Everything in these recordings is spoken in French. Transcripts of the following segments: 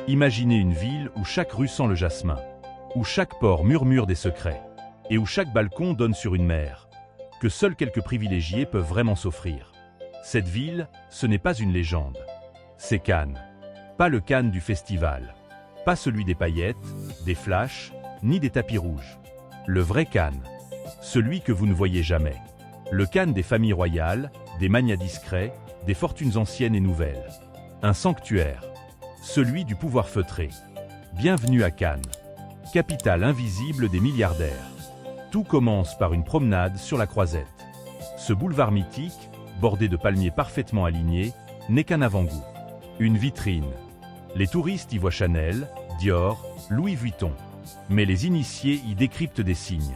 Imaginez une ville où chaque rue sent le jasmin, où chaque port murmure des secrets, et où chaque balcon donne sur une mer, que seuls quelques privilégiés peuvent vraiment s'offrir. Cette ville, ce n'est pas une légende. C'est Cannes. Pas le Cannes du festival. Pas celui des paillettes, des flashs, ni des tapis rouges. Le vrai Cannes. Celui que vous ne voyez jamais. Le Cannes des familles royales, des magnats discrets, des fortunes anciennes et nouvelles. Un sanctuaire. Celui du pouvoir feutré. Bienvenue à Cannes. Capitale invisible des milliardaires. Tout commence par une promenade sur la Croisette. Ce boulevard mythique, bordé de palmiers parfaitement alignés, n'est qu'un avant-goût. Une vitrine. Les touristes y voient Chanel, Dior, Louis Vuitton. Mais les initiés y décryptent des signes,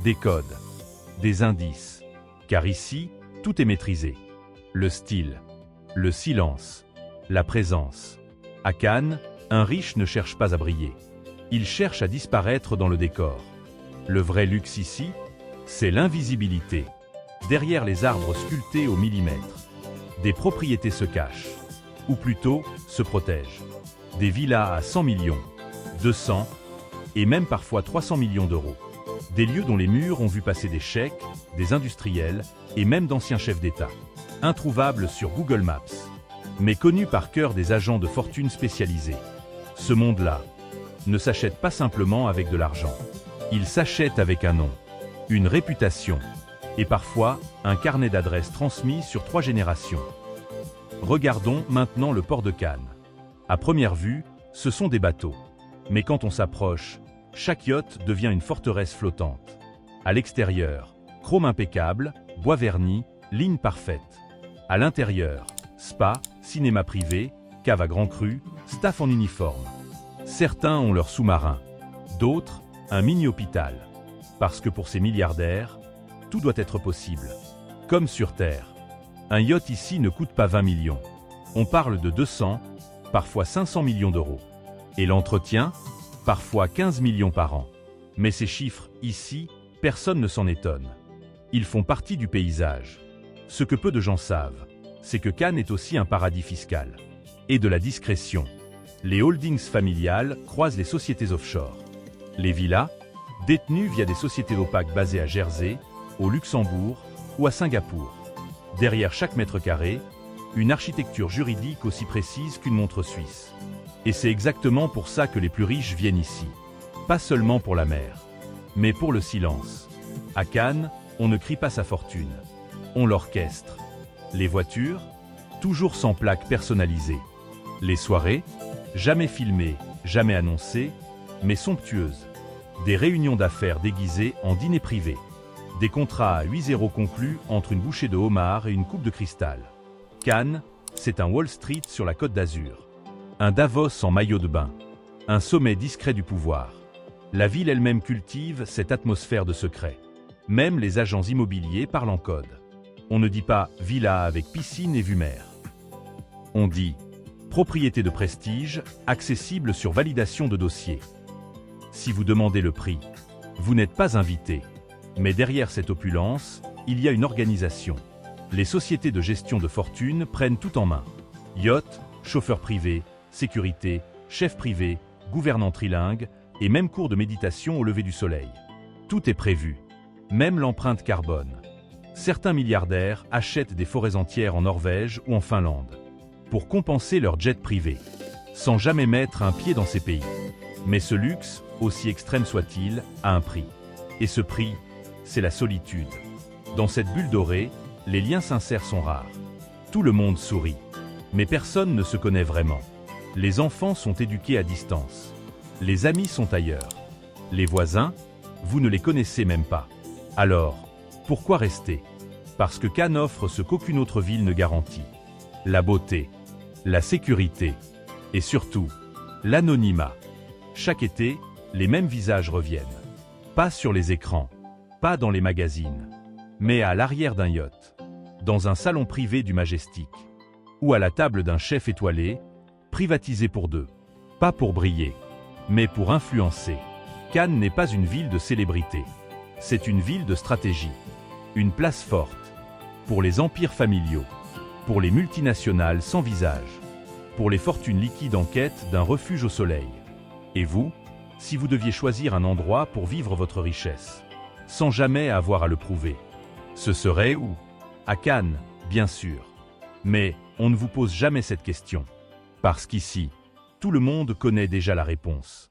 des codes, des indices. Car ici, tout est maîtrisé. Le style, le silence, la présence. À Cannes, un riche ne cherche pas à briller. Il cherche à disparaître dans le décor. Le vrai luxe ici, c'est l'invisibilité. Derrière les arbres sculptés au millimètre, des propriétés se cachent, ou plutôt se protègent. Des villas à 100 millions, 200 et même parfois 300 millions d'euros. Des lieux dont les murs ont vu passer des chèques, des industriels et même d'anciens chefs d'État. Introuvables sur Google Maps, mais connus par cœur des agents de fortune spécialisés. Ce monde-là ne s'achète pas simplement avec de l'argent. Il s'achète avec un nom, une réputation et parfois un carnet d'adresses transmis sur 3 générations. Regardons maintenant le port de Cannes. À première vue, ce sont des bateaux. Mais quand on s'approche, chaque yacht devient une forteresse flottante. À l'extérieur, chrome impeccable, bois verni, ligne parfaite. À l'intérieur, spa, cinéma privé, cave à grand cru, staff en uniforme. Certains ont leur sous-marin, d'autres, un mini-hôpital. Parce que pour ces milliardaires, tout doit être possible. Comme sur Terre. Un yacht ici ne coûte pas 20 millions. On parle de 200, parfois 500 millions d'euros. Et l'entretien, parfois 15 millions par an. Mais ces chiffres, ici, personne ne s'en étonne. Ils font partie du paysage. Ce que peu de gens savent, c'est que Cannes est aussi un paradis fiscal. Et de la discrétion. Les holdings familiales croisent les sociétés offshore. Les villas, détenues via des sociétés opaques basées à Jersey, au Luxembourg ou à Singapour. Derrière chaque mètre carré, une architecture juridique aussi précise qu'une montre suisse. Et c'est exactement pour ça que les plus riches viennent ici. Pas seulement pour la mer, mais pour le silence. À Cannes, on ne crie pas sa fortune. On l'orchestre. Les voitures, toujours sans plaque personnalisée. Les soirées, jamais filmées, jamais annoncées, mais somptueuses. Des réunions d'affaires déguisées en dîner privé. Des contrats à 8-0 conclus entre une bouchée de homard et une coupe de cristal. Cannes, c'est un Wall Street sur la Côte d'Azur. Un Davos en maillot de bain. Un sommet discret du pouvoir. La ville elle-même cultive cette atmosphère de secret. Même les agents immobiliers parlent en code. On ne dit pas « villa avec piscine et vue mer ». On dit « propriété de prestige, accessible sur validation de dossier ». Si vous demandez le prix, vous n'êtes pas invité. Mais derrière cette opulence, il y a une organisation. Les sociétés de gestion de fortune prennent tout en main. Yacht, chauffeur privé, sécurité, chef privé, gouvernant trilingue et même cours de méditation au lever du soleil. Tout est prévu. Même l'empreinte carbone. Certains milliardaires achètent des forêts entières en Norvège ou en Finlande pour compenser leur jet privé, sans jamais mettre un pied dans ces pays. Mais ce luxe, aussi extrême soit-il, a un prix. Et ce prix, c'est la solitude. Dans cette bulle dorée, les liens sincères sont rares. Tout le monde sourit. Mais personne ne se connaît vraiment. Les enfants sont éduqués à distance. Les amis sont ailleurs. Les voisins, vous ne les connaissez même pas. Alors, pourquoi rester? Parce que Cannes offre ce qu'aucune autre ville ne garantit. La beauté, la sécurité et surtout, l'anonymat. Chaque été, les mêmes visages reviennent. Pas sur les écrans, pas dans les magazines, mais à l'arrière d'un yacht, dans un salon privé du Majestic, ou à la table d'un chef étoilé, privatisé pour deux. Pas pour briller, mais pour influencer. Cannes n'est pas une ville de célébrité. C'est une ville de stratégie. Une place forte. Pour les empires familiaux. Pour les multinationales sans visage. pour les fortunes liquides en quête d'un refuge au soleil. Et vous, si vous deviez choisir un endroit pour vivre votre richesse, sans jamais avoir à le prouver, ce serait où? À Cannes, bien sûr. Mais on ne vous pose jamais cette question. Parce qu'ici, tout le monde connaît déjà la réponse.